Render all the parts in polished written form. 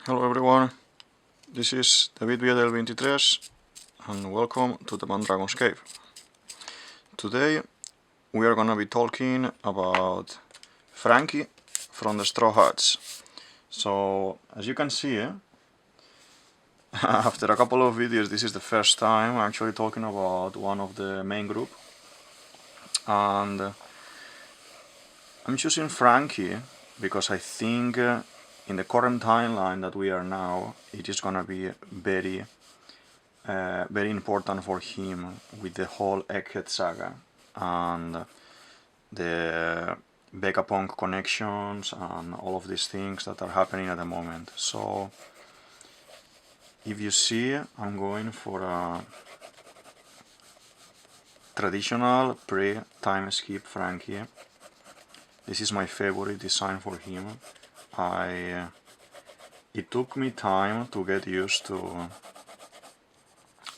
Hello everyone, this is DavidViadel23 and welcome to the Mandragon's Cave. Today we are gonna be talking about Franky from the Straw Hats. So as you can see, after a couple of videos this is the first time I'm actually talking about one of the main group, and I'm choosing Franky because I think in the current timeline that we are now, it is gonna be very important for him with the whole Egghead saga and the Vegapunk connections and all of these things that are happening at the moment. So if you see, I'm going for a traditional pre-time skip Franky. This is my favorite design for him. It took me time to get used to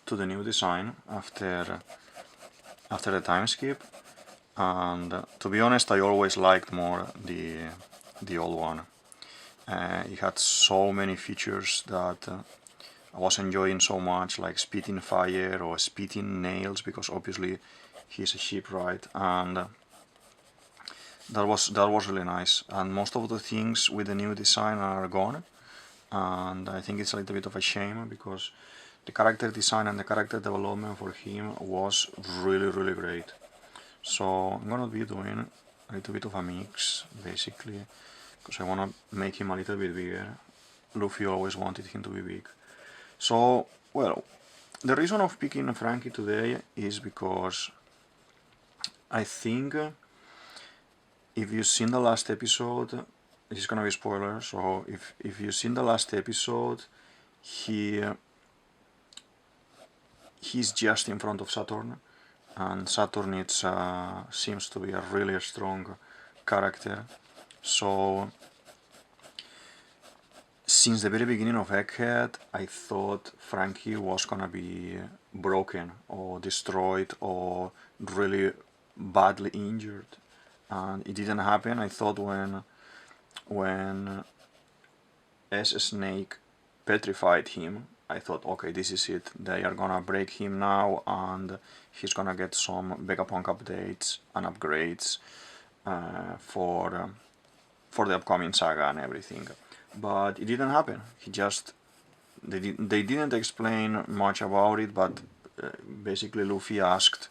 the new design after the time skip, and to be honest, I always liked more the old one. It had so many features that I was enjoying so much, like spitting fire or spitting nails, because obviously he's a shipwright, and that was really nice. And most of the things with the new design are gone, and I think it's a little bit of a shame because the character design and the character development for him was really great. So I'm gonna be doing a little bit of a mix basically, because I wanna make him a little bit bigger. Luffy always wanted him to be big. So, well, the reason of picking Franky today is because I think if you've seen the last episode, this is gonna be a spoiler, so if you've seen the last episode, he's just in front of Saturn, and Saturn seems to be a really strong character. So since the very beginning of Egghead, I thought Franky was gonna be broken or destroyed or really badly injured, and it didn't happen. I thought when S-Snake petrified him, I thought, okay, this is it. They are gonna break him now, and he's gonna get some Vegapunk updates and upgrades for the upcoming saga and everything. But it didn't happen. They didn't explain much about it, but basically Luffy asked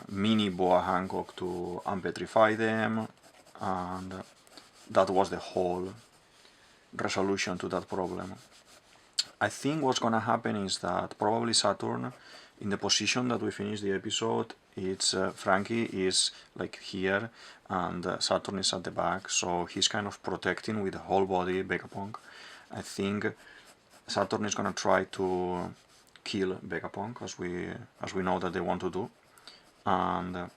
Mini Boa Hancock to unpetrify them, and that was the whole resolution to that problem. I think what's gonna happen is that probably Saturn, in the position that we finished the episode, it's Franky is like here and Saturn is at the back, so he's kind of protecting with the whole body Vegapunk. I think Saturn is gonna try to kill Vegapunk, as we know that they want to do, and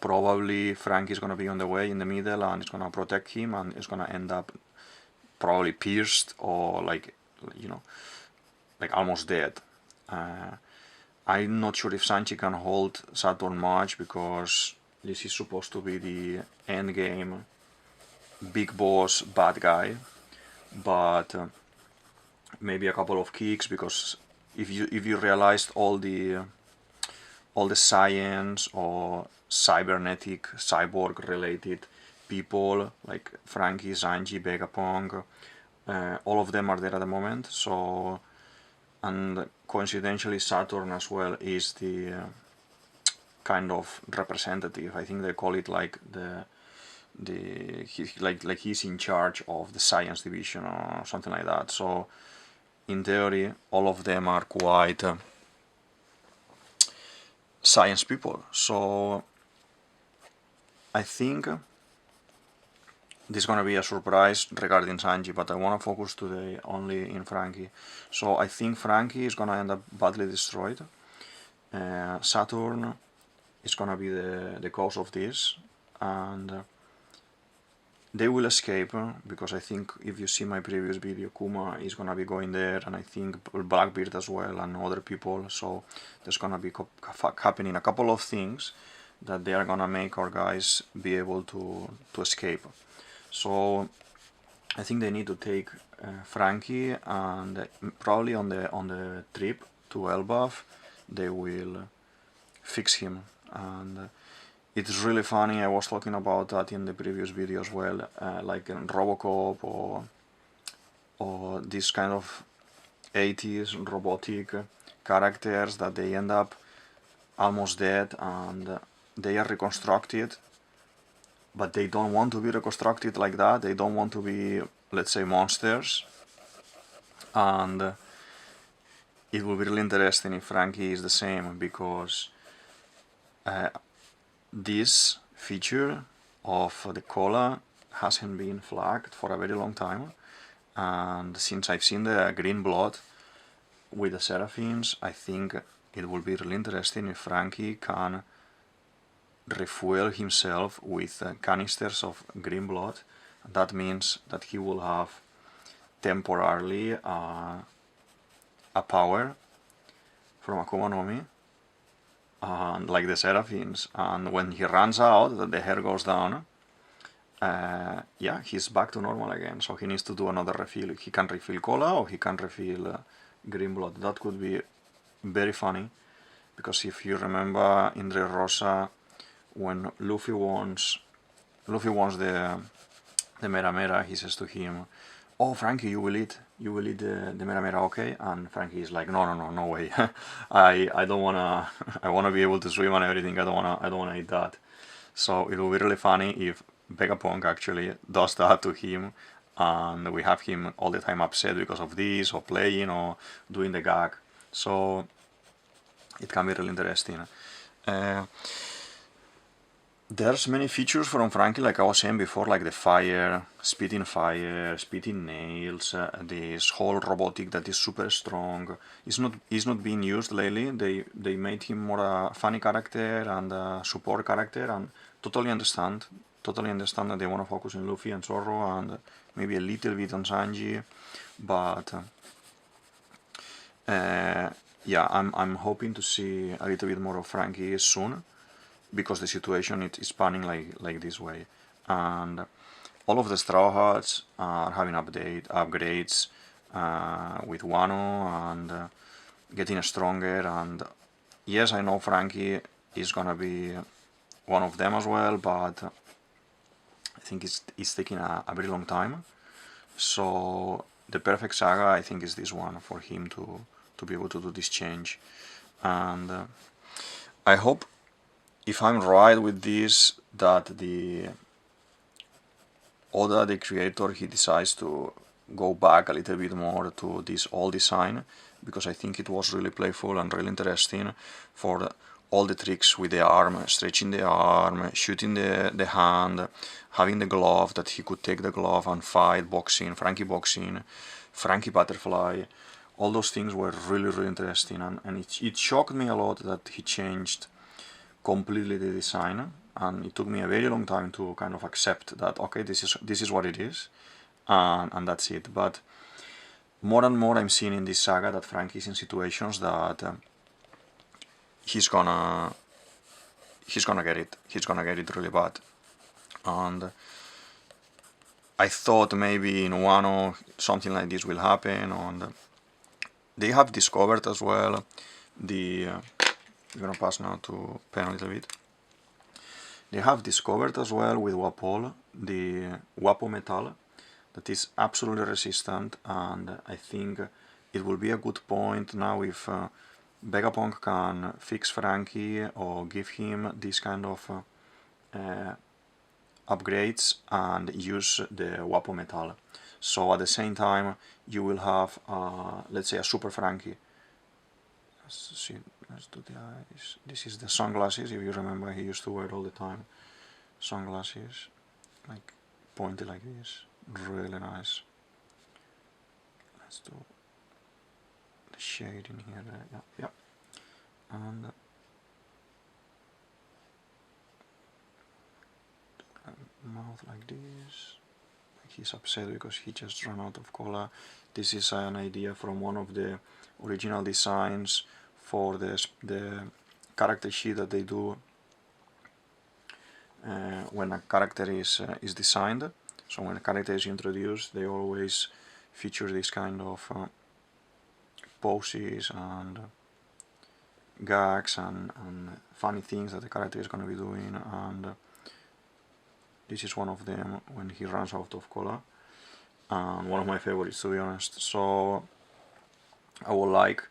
probably Franky is gonna be on the way in the middle and it's gonna protect him, and it's gonna end up probably pierced or like, you know, like almost dead. I'm not sure if Sanji can hold Saturn much, because this is supposed to be the end game big boss bad guy, but maybe a couple of kicks, because if you realized all the science or cybernetic cyborg related people like Franky, Sanji, Vegapunk, all of them are there at the moment. So, and coincidentally Saturn as well is the kind of representative. I think they call it like like he's in charge of the science division or something like that. So in theory all of them are quite science people. So I think this is gonna be a surprise regarding Sanji, but I wanna focus today only in Franky. So I think Franky is gonna end up badly destroyed. Saturn is gonna be the cause of this, and they will escape, because I think if you see my previous video, Kuma is gonna be going there, and I think Blackbeard as well, and other people. So there's gonna be happening a couple of things that they are gonna make our guys be able to escape. So I think they need to take Franky, and probably on the trip to Elbaf they will fix him. And it's really funny. I was talking about that in the previous video as well, like in Robocop or this kind of 80s robotic characters that they end up almost dead and they are reconstructed, but they don't want to be reconstructed like that. They don't want to be, let's say, monsters. And it will be really interesting if Franky is the same, because this feature of the cola hasn't been flagged for a very long time, and since I've seen the green blood with the Seraphins, I think it will be really interesting if Franky can refuel himself with canisters of green blood. That means that he will have temporarily a power from Akuma no Mi, and like the Seraphins, and when he runs out, the hair goes down, yeah, he's back to normal again. So he needs to do another refill. He can refill cola or he can refill green blood. That could be very funny, because if you remember in Dressrosa, when Luffy wants the Mera Mera, he says to him, "Oh, Franky, you will eat the Mera Mera, okay?" And Franky is like, no way. I don't wanna. I wanna be able to swim and everything. I don't wanna eat that. So it will be really funny if Vegapunk actually does that to him, and we have him all the time upset because of this, or playing, or doing the gag. So it can be really interesting. There's many features from Franky, like I was saying before, like the fire, spitting nails, this whole robotic that is super strong. It's not being used lately. They made him more a funny character and a support character, and totally understand that they want to focus on Luffy and Zoro and maybe a little bit on Sanji, but yeah, I'm hoping to see a little bit more of Franky soon, because the situation is panning like this way. And all of the Straw Hats are having upgrades with Wano, and getting stronger. And yes, I know Franky is gonna be one of them as well, but I think it's taking a very long time. So the perfect saga, I think, is this one, for him to be able to do this change. And I hope, if I'm right with this, that the Oda, the creator, he decides to go back a little bit more to this old design, because I think it was really playful and really interesting for all the tricks with the arm, stretching the arm, shooting the hand, having the glove, that he could take the glove and fight, boxing, Franky butterfly. All those things were really interesting, and it shocked me a lot that he changed completely the design, and it took me a very long time to kind of accept that, okay, this is what it is, and that's it. But more and more I'm seeing in this saga that Franky is in situations that he's gonna get it really bad. And I thought maybe in Wano something like this will happen, and they have discovered as well the I'm gonna pass now to Pen a little bit. They have discovered as well with Wapol the Wapo metal that is absolutely resistant, and I think it will be a good point now if Vegapunk can fix Franky or give him this kind of upgrades and use the Wapo metal. So at the same time you will have let's say a Super Franky. Let's do the eyes. This is the sunglasses, if you remember, he used to wear all the time. Sunglasses, like pointy like this, really nice. Let's do the shade in here, yeah. And mouth like this. He's upset because he just ran out of cola. This is an idea from one of the original designs for the character sheet that they do when a character is designed. So when a character is introduced, they always feature this kind of poses and gags and funny things that the character is going to be doing, and this is one of them when he runs out of cola, and one of my favorites, to be honest. So I would like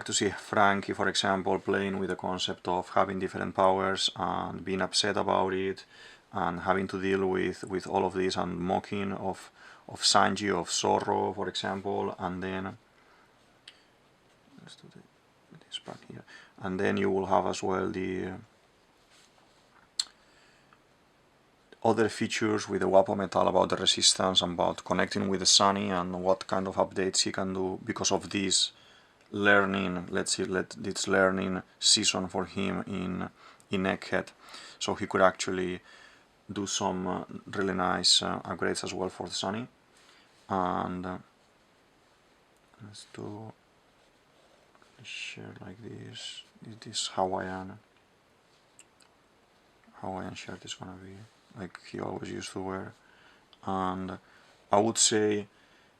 to see Franky, for example, playing with the concept of having different powers and being upset about it and having to deal with all of this and mocking of Sanji, of Zorro, for example, and then let's do this part here, and then you will have as well the other features with the Wappa Metal about the resistance and about connecting with the Sunny and what kind of updates he can do because of this learning, this learning season for him in Egghead. So he could actually do some really nice upgrades as well for the Sunny. And let's do share like this Hawaiian shirt is gonna be like he always used to wear. And I would say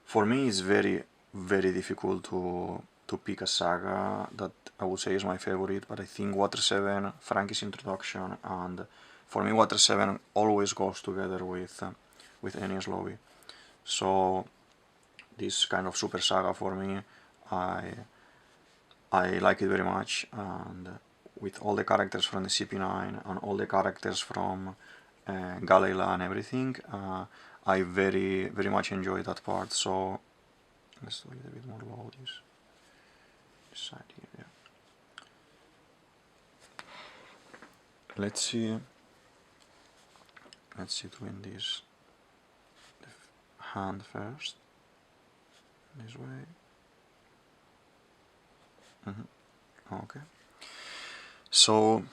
for me it's very difficult to pick a saga that I would say is my favorite, but I think Water 7, Franky's introduction, and for me Water 7 always goes together with Enies Lobby. So this kind of super saga for me, I like it very much, and with all the characters from the CP9 and all the characters from Galela and everything, I very much enjoy that part. So let's do it a bit more low this side here. Yeah. Let's see doing this hand first, this way. Okay. So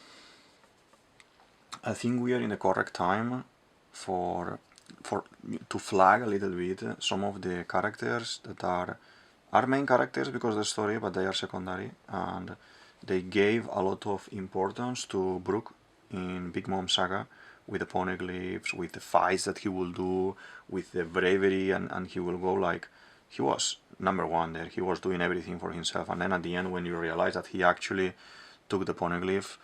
I think we are in the correct time to flag a little bit some of the characters that are main characters because of the story, but they are secondary, and they gave a lot of importance to Brook in Big Mom Saga with the poneglyphs, with the fights that he will do, with the bravery, and he will go like he was #1 there. He was doing everything for himself, and then at the end when you realize that he actually took the poneglyph,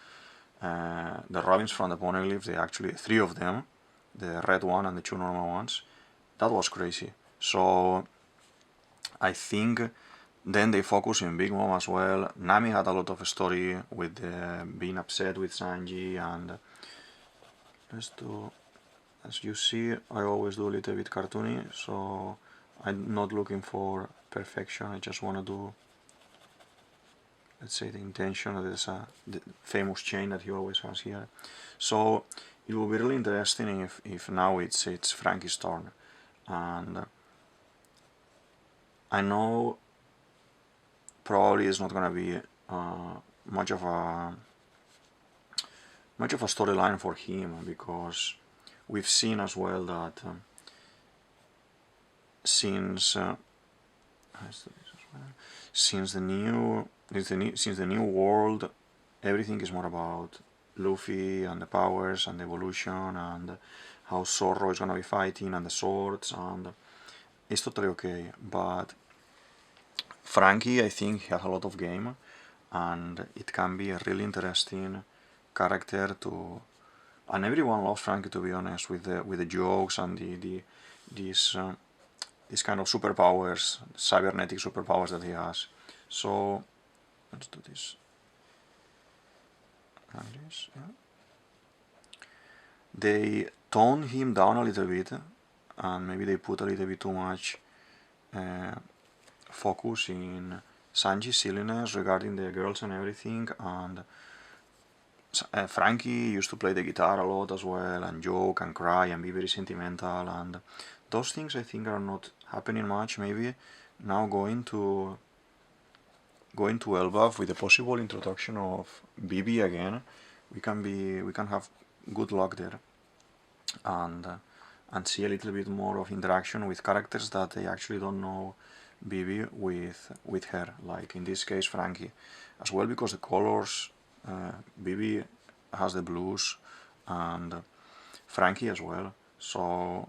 the robins from the poneglyphs, they actually 3 of them, the red one and the 2 normal ones, that was crazy. So I think then they focus in Big Mom as well. Nami had a lot of story with being upset with Sanji, and let's do, as you see, I always do a little bit cartoony, so I'm not looking for perfection, I just want to do, let's say, the intention. There's the famous chain that he always has here. So it will be really interesting if now it's Franky's turn, and I know probably it's not gonna be much of a storyline for him, because we've seen as well that since the new world, everything is more about Luffy and the powers and the evolution and how Zorro is gonna be fighting and the swords, and it's totally okay. But Franky, I think, has a lot of game, and it can be a really interesting character to, and everyone loves Franky, to be honest, with the jokes and these kind of superpowers, cybernetic superpowers that he has. So let's do this like this. Yeah. They tone him down a little bit, and maybe they put a little bit too much focus in Sanji's silliness regarding the girls and everything, and Franky used to play the guitar a lot as well, and joke and cry and be very sentimental, and those things I think are not happening much. Maybe now going to Elbaf with the possible introduction of Bibi again, we can have good luck there, and see a little bit more of interaction with characters that they actually don't know Bibi with her, like in this case Franky, as well, because the colors, Bibi has the blues and Franky as well, So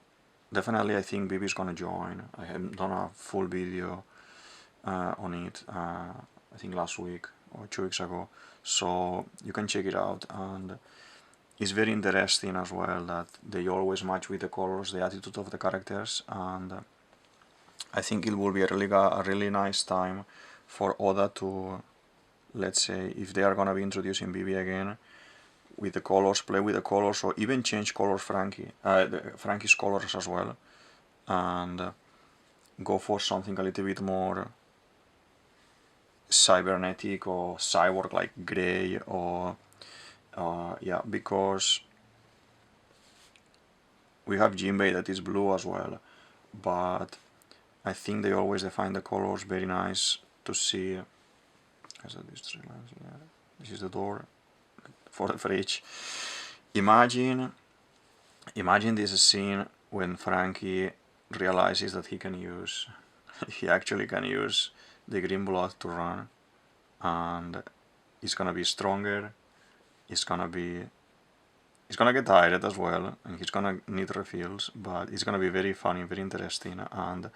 definitely I think Bibi is gonna join. I haven't done a full video on it, I think last week or 2 weeks ago, so you can check it out. And it's very interesting as well that they always match with the colors, the attitude of the characters, and I think it will be a really nice time for Oda to, let's say, if they are gonna be introducing Bibi again, with the colors, play with the colors, or even change colors Franky's colors as well, and go for something a little bit more cybernetic or cyborg, like gray, or yeah, because we have Jinbei that is blue as well, but I think they always define the colors very nice to see. This is the door for the fridge. Imagine this scene when Franky realizes that he actually can use the green blood to run, and he's gonna be stronger, he's gonna get tired as well, and he's gonna need refills, but it's gonna be very funny, very interesting, and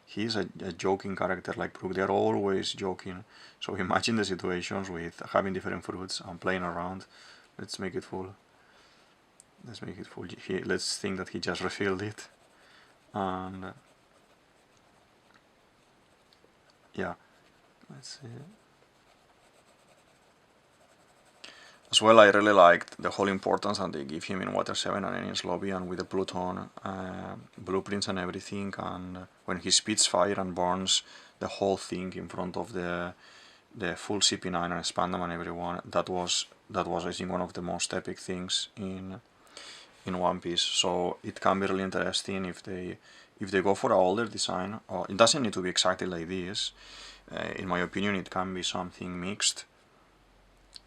he's a joking character like Brook. They're always joking, so imagine the situations with having different fruits and playing around. Let's make it full. Let's think that he just refilled it, and yeah, let's see. As well, I really liked the whole importance that they give him in Water 7 and Enies Lobby, and with the Pluton blueprints and everything, and when he spits fire and burns the whole thing in front of the full CP9 and Spandam and everyone, that was I think one of the most epic things in One Piece. So it can be really interesting if they go for an older design. Or it doesn't need to be exactly like this. In my opinion, it can be something mixed.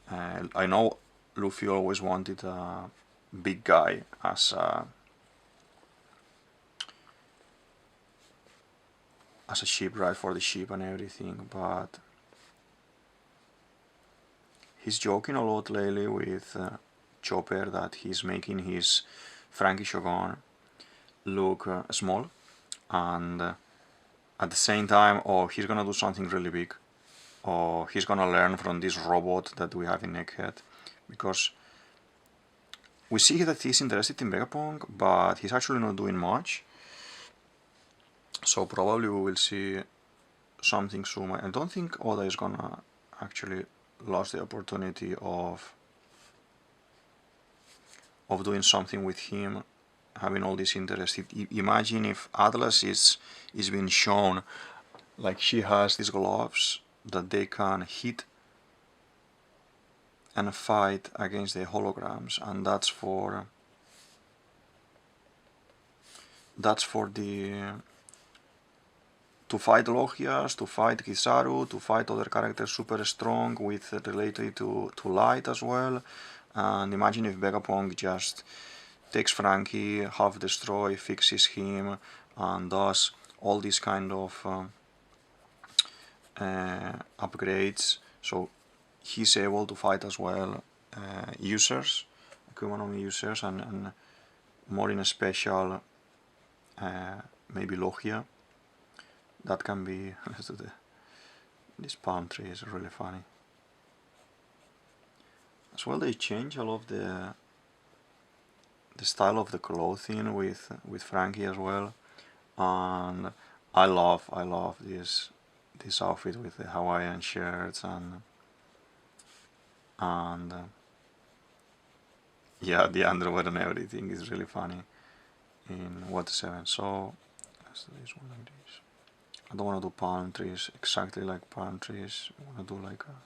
I know Luffy always wanted a big guy as a shipwright for the ship and everything, but he's joking a lot lately with Chopper that he's making his Franky Shogun look small, and at the same time, he's gonna do something really big, or he's gonna learn from this robot that we have in Egghead, because we see that he's interested in Vegapunk, but he's actually not doing much, so probably we will see something soon. I don't think Oda is gonna actually lose the opportunity of doing something with him, having all this interest. Imagine if Atlas is being shown like she has these gloves that they can hit and fight against the holograms, and that's for the to fight Logias, to fight Kizaru, to fight other characters super strong with related to light as well. And imagine if Vegapunk just takes Franky, half destroy, fixes him, and does all these kind of upgrades, so he's able to fight as well users, Akuma no Mi users, and more in a special maybe Logia. That can be. This palm tree is really funny. As well, they change a lot of the style of the clothing with Franky as well, and I love this outfit with the Hawaiian shirts and yeah, the underwear and everything is really funny in Water 7. So let's do this one like this. I don't want to do palm trees exactly like palm trees. I want to do like a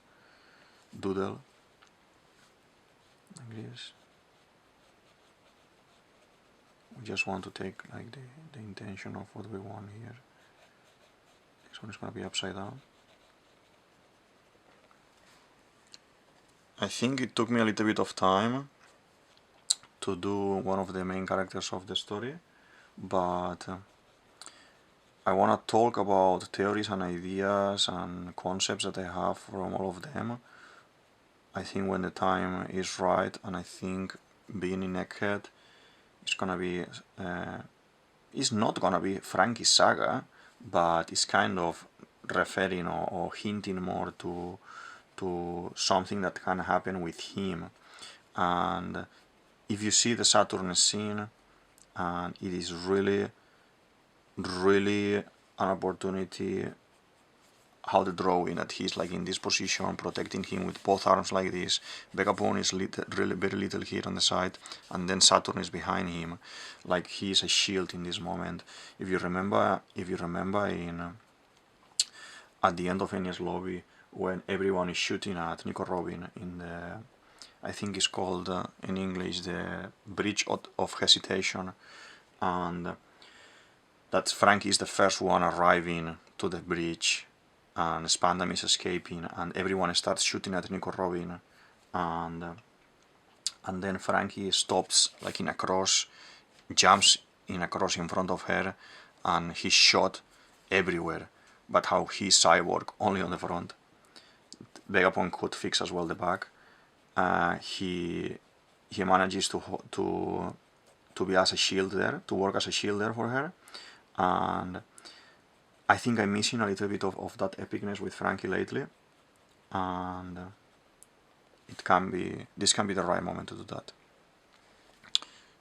doodle like this. We just want to take like the intention of what we want here. This one is going to be upside down. I think it took me a little bit of time to do one of the main characters of the story, but I want to talk about theories and ideas and concepts that I have from all of them. I think when the time is right, and I think being in Egghead is not gonna be Franky's saga, but it's kind of referring or hinting more to something that can happen with him. And if you see the Saturn scene, and it is really an opportunity how the drawing that he's like in this position, protecting him with both arms like this. Vegapunk is really very little here on the side, and then Saturn is behind him, like he is a shield in this moment. If you remember in at the end of Enies Lobby, when everyone is shooting at Nico Robin in the, I think it's called in English the Bridge of Hesitation, and that Franky is the first one arriving to the bridge, and Spandam is escaping, and everyone starts shooting at Nico Robin, and then Franky stops like in a cross, jumps in a cross in front of her, and he's shot everywhere, but how he's Cyborg only on the front. Vegapunk could fix as well the back. He manages to be as a shield there, to work as a shield there for her, and I think I'm missing a little bit of that epicness with Franky lately, and this can be the right moment to do that.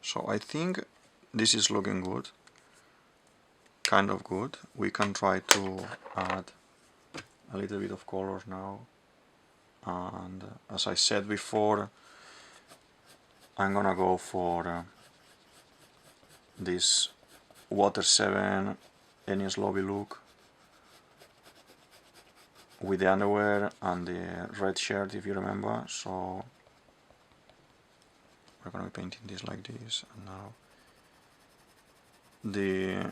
So I think this is looking good, kind of good. We can try to add a little bit of colors now, and as I said before, I'm gonna go for this Water 7 Enies Lobby look with the underwear and the red shirt, if you remember. So we're gonna be painting this like this, and now the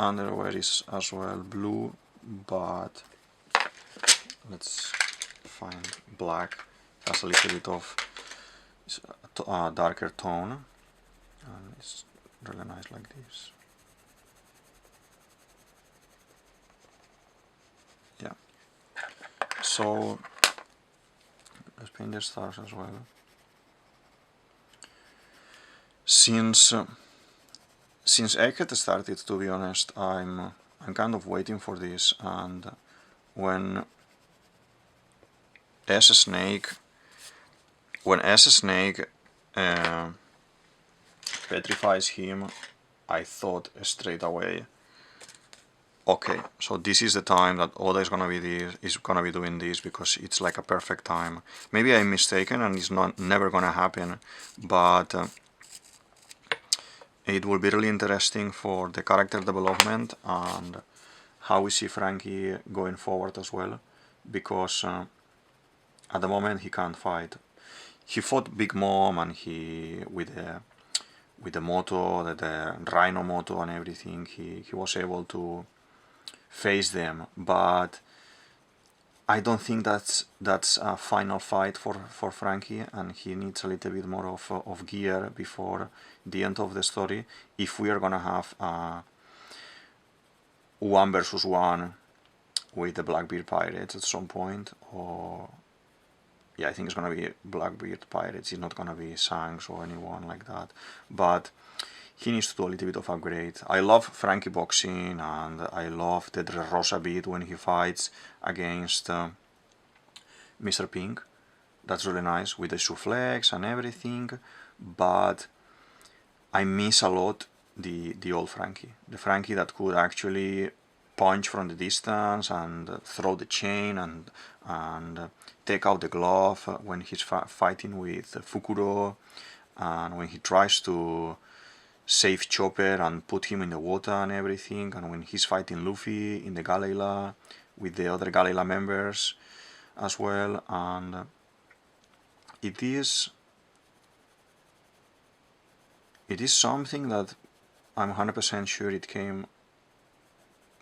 underwear is as well blue, but let's find black. It has a little bit of darker tone, and it's really nice like this. Yeah. So let's paint the stars as well. Since Egghead started, to be honest, I'm kind of waiting for this, and when S-Snake petrifies him, I thought straight away, okay, so this is the time that Oda is gonna be doing this, because it's like a perfect time. Maybe I'm mistaken and it's never gonna happen, but it will be really interesting for the character development and how we see Franky going forward as well, because at the moment he can't fight. He fought Big Mom, and he with the moto, the Rhino moto and everything, he was able to face them, but I don't think that's a final fight for Franky, and he needs a little bit more of gear before the end of the story, if we are gonna have 1 versus 1 with the Blackbeard Pirates at some point, or yeah, I think it's gonna be Blackbeard Pirates. It's not gonna be Shanks or anyone like that, but he needs to do a little bit of upgrade. I love Franky boxing, and I love the Dressrosa beat when he fights against Mr. Pink. That's really nice with the Soufflex and everything, but I miss a lot the old Franky. The Franky that could actually punch from the distance and throw the chain and take out the glove when he's fighting with Fukuro, and when he tries to save Chopper and put him in the water and everything, and when he's fighting Luffy in the Galeela with the other Galeela members as well. And it is something that I'm 100% sure it came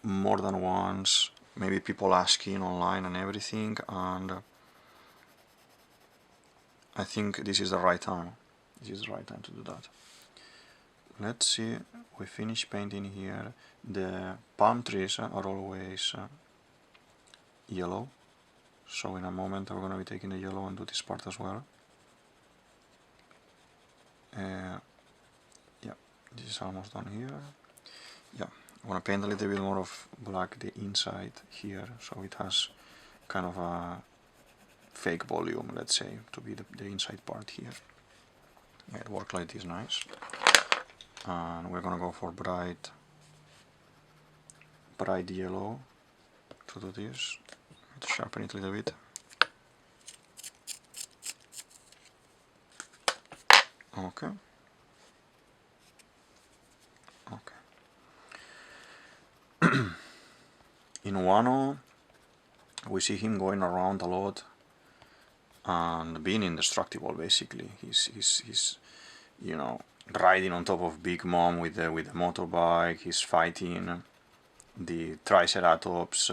more than once, maybe people asking online and everything, and I think this is the right time. This is the right time to do that. Let's see, we finished painting here. The palm trees are always yellow, so in a moment we're going to be taking the yellow and do this part as well. This is almost done here. Yeah, I want to paint a little bit more of black the inside here, so it has kind of a fake volume, let's say, to be the inside part here. Yeah, it works like this, nice. And we're gonna go for bright yellow to do this. To sharpen it a little bit. Okay. Okay. In Wano, we see him going around a lot and being indestructible. Basically, he's you know, riding on top of Big Mom with the motorbike. He's fighting the Triceratops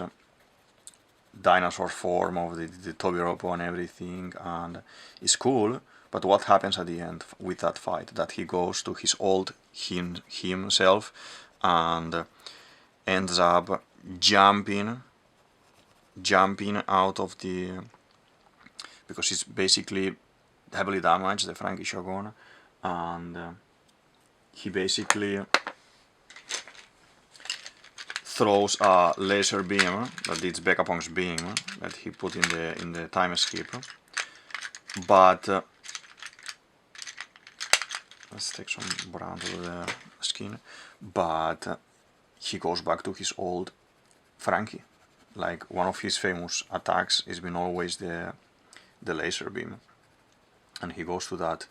dinosaur form of the Tobiropo and everything, and it's cool. But what happens at the end with that fight? That he goes to his old himself and ends up jumping out of the, because he's basically heavily damaged, the Franky Shogun, and he basically throws a laser beam that it's Vegapunk's beam that he put in the time skip. But let's take some brown to the skin. But he goes back to his old Franky. Like, one of his famous attacks has been always the laser beam, and he goes to that,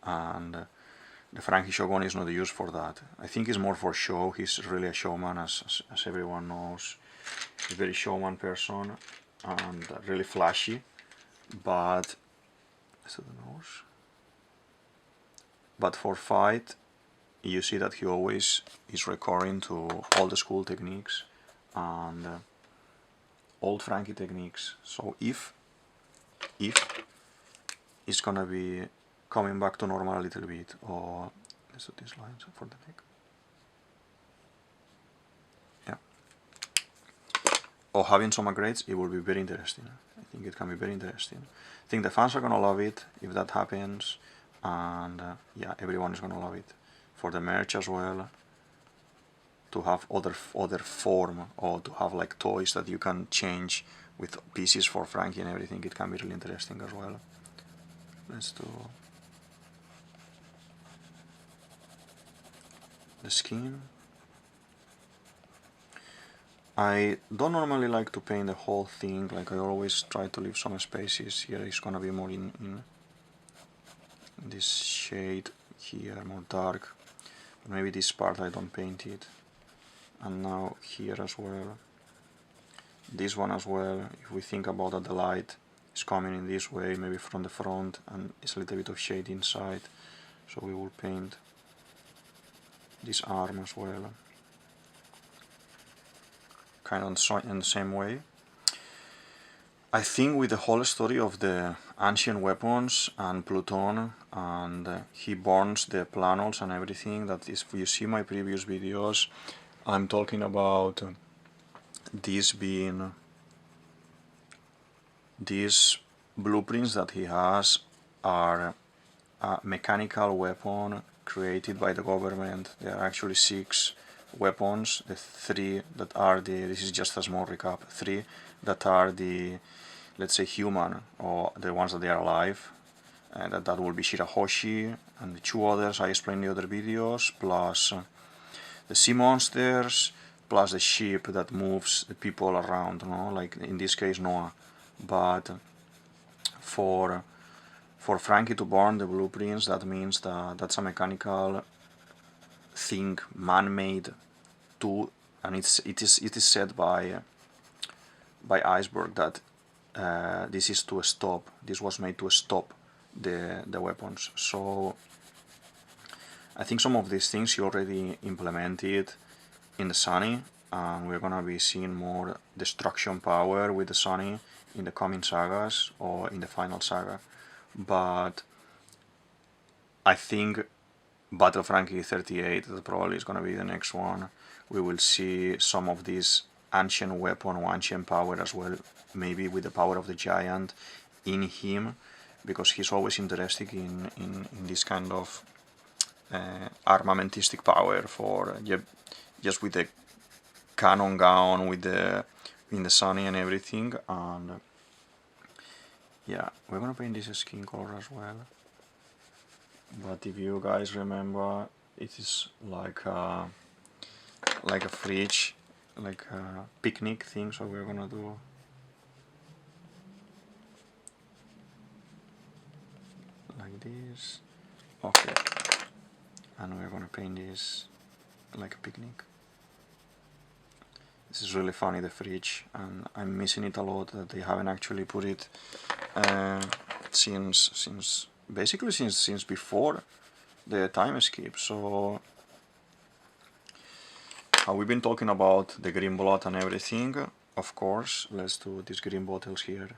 and the Franky Shogun is not used for that. I think it's more for show. He's really a showman, as everyone knows. He's a very showman person and really flashy, but for fight, you see that he always is recurring to all the school techniques and old Franky techniques. So if it's gonna be coming back to normal a little bit, or let's do these lines for the neck. Yeah. Or having some upgrades, it will be very interesting. I think it can be very interesting. I think the fans are gonna love it if that happens, and yeah, everyone is gonna love it. For the merch as well, to have other form, or to have like toys that you can change with pieces for Franky and everything, it can be really interesting as well. Let's do the skin. I don't normally like to paint the whole thing, like I always try to leave some spaces. Here it's gonna be more in this shade here, more dark. But maybe this part I don't paint it. And now here as well. This one as well, if we think about that the light is coming in this way, maybe from the front, and it's a little bit of shade inside. So we will paint this arm as well, kind of in the same way. I think with the whole story of the ancient weapons and Pluton, and he burns the planols and everything, that is, if you see my previous videos, I'm talking about these being these blueprints that he has are a mechanical weapon created by the government. There are actually 6 weapons. The 3 that are this is just a small recap, 3 that are the, let's say, human, or the ones that they are alive, and that will be Shirahoshi, and the 2 others I explained in the other videos, plus the sea monsters, plus the ship that moves the people around, no? Like in this case Noah. But for Franky to burn the blueprints, that means that that's a mechanical thing, man-made tool, and it is said by Iceberg that this is to stop. This was made to stop the weapons. So I think some of these things he already implemented in the Sunny, and we're gonna be seeing more destruction power with the Sunny in the coming sagas or in the final saga. But I think Battle Franky 38 that probably is gonna be the next one. We will see some of this ancient weapon or ancient power as well, maybe with the power of the giant in him, because he's always interested in this kind of armamentistic power for just with the cannon gun, with the in the sunny and everything. And yeah, we're gonna paint this skin color as well. But if you guys remember, it is like a fridge, like a picnic thing. So we're gonna do like this. Okay, and we're gonna paint this like a picnic. This is really funny, the fridge, and I'm missing it a lot that they haven't actually put it since basically since before the time skip. So we've been talking about the green blood and everything. Of course, let's do these green bottles here.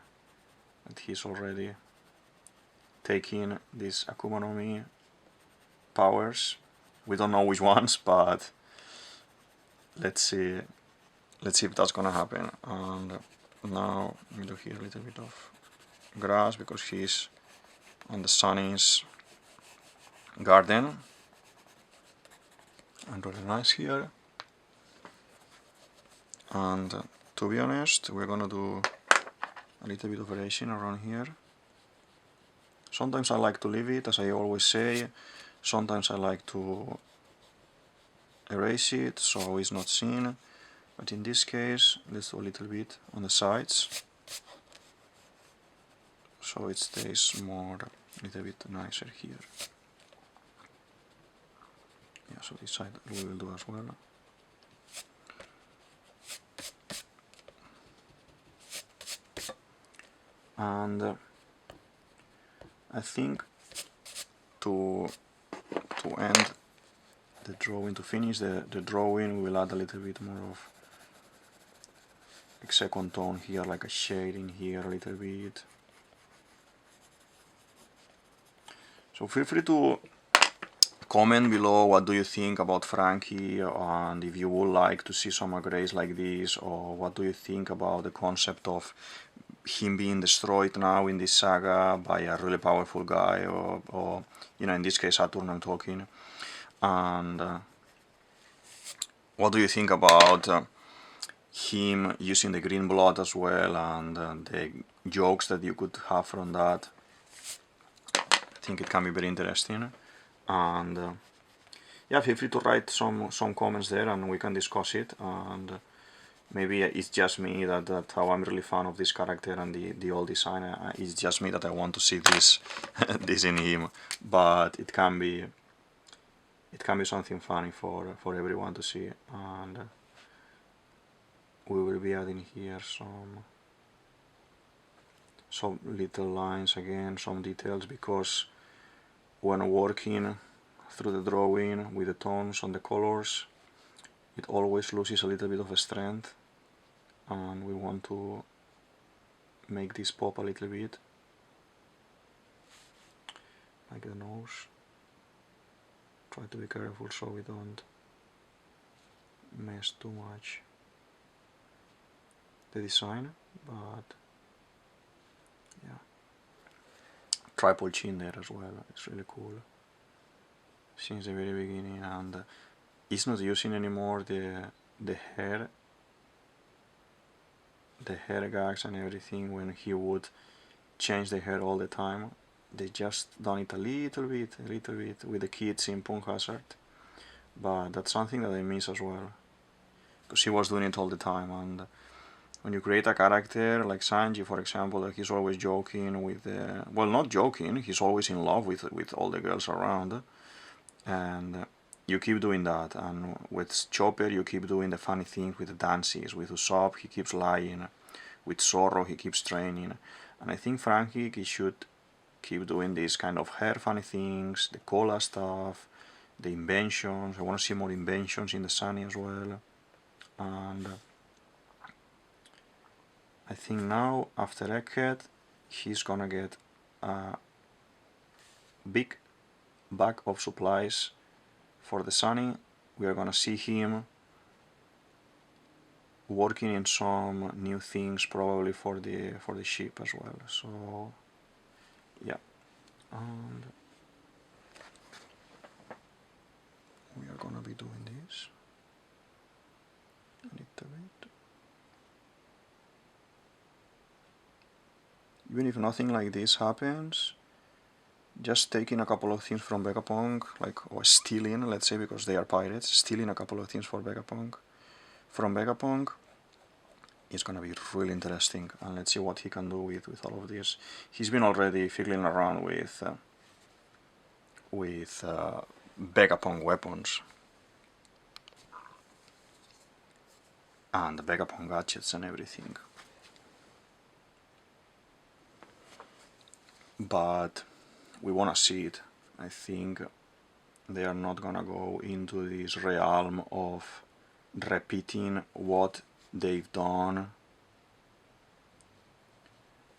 And he's already taking these Akuma no Mi powers. We don't know which ones, but let's see if that's gonna happen. And now we do here a little bit of grass because he's on the Sunny's garden, and really nice here. And to be honest, we're gonna do a little bit of erasing around here. Sometimes I like to leave it, as I always say. Sometimes I like to erase it so it's not seen. But in this case, let's do a little bit on the sides, so it stays more, a little bit nicer here. Yeah, so this side we will do as well. And I think to end the drawing, to finish the drawing, we will add a little bit more of like second tone here, like a shade in here a little bit. So feel free to comment below what do you think about Franky, and if you would like to see some grays like this, or what do you think about the concept of him being destroyed now in this saga by a really powerful guy, or you know, in this case Saturn I'm talking. And what do you think about him using the green blood as well, and the jokes that you could have from that? I think it can be very interesting. And yeah, feel free to write some comments there and we can discuss it. And maybe it's just me that how I'm really fan of this character and the old design. It's just me that I want to see this this in him, but it can be something funny for everyone to see. And we will be adding here some little lines again, some details, because when working through the drawing with the tones on the colors, it always loses a little bit of strength, and we want to make this pop a little bit, like the nose. Try to be careful so we don't mess too much the design, but yeah. Triple chin there as well, it's really cool since the very beginning. And it's not using anymore the hair gags and everything when he would change the hair all the time. They just done it a little bit with the kids in Punk Hazard, but that's something that I miss as well, because he was doing it all the time. And when you create a character like Sanji, for example, that he's always joking with the, well, not joking, he's always in love with all the girls around, and you keep doing that. And with Chopper you keep doing the funny things with the dances, with Usopp he keeps lying, with Zorro he keeps training, and I think Franky, he should keep doing these kind of hair funny things, the cola stuff, the inventions. I want to see more inventions in the Sunny as well. And I think now after Egghead he's gonna get a big bag of supplies for the Sunny. We are gonna see him working in some new things, probably for the ship as well. So yeah, and we are gonna be doing this a little bit. Even if nothing like this happens, just taking a couple of things from Vegapunk, like, or stealing, let's say, because they are pirates, stealing a couple of things from Vegapunk is gonna be really interesting, and let's see what he can do with all of this. He's been already fiddling around with Vegapunk weapons and the Vegapunk gadgets and everything. But we wanna see it. I think they are not gonna go into this realm of repeating what they've done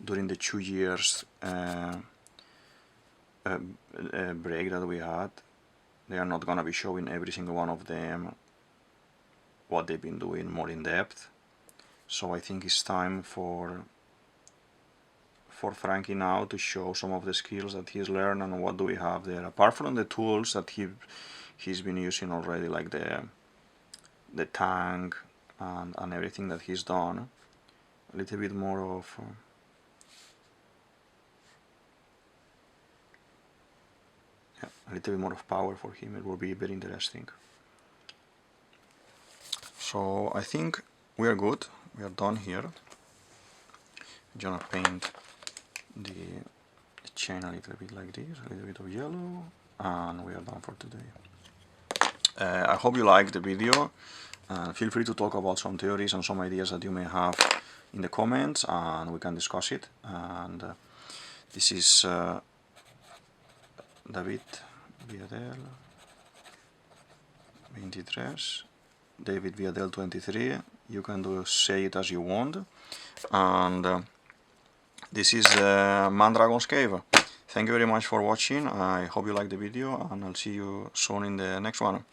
during the 2 years break that we had. They are not gonna be showing every single one of them what they've been doing more in depth. So I think it's time for Franky now to show some of the skills that he's learned and what do we have there. Apart from the tools that he's been using already, like the tank and everything that he's done, a little bit more of a little bit more of power for him. It will be very interesting. So I think we are good. We are done here. I'm gonna paint the chain a little bit like this, a little bit of yellow, and we are done for today. I hope you liked the video. Feel free to talk about some theories and some ideas that you may have in the comments, and we can discuss it. And this is DavidViadel23, DavidViadel23. You can say it as you want. And this is Mandragon's Cave. Thank you very much for watching. I hope you liked the video, and I'll see you soon in the next one.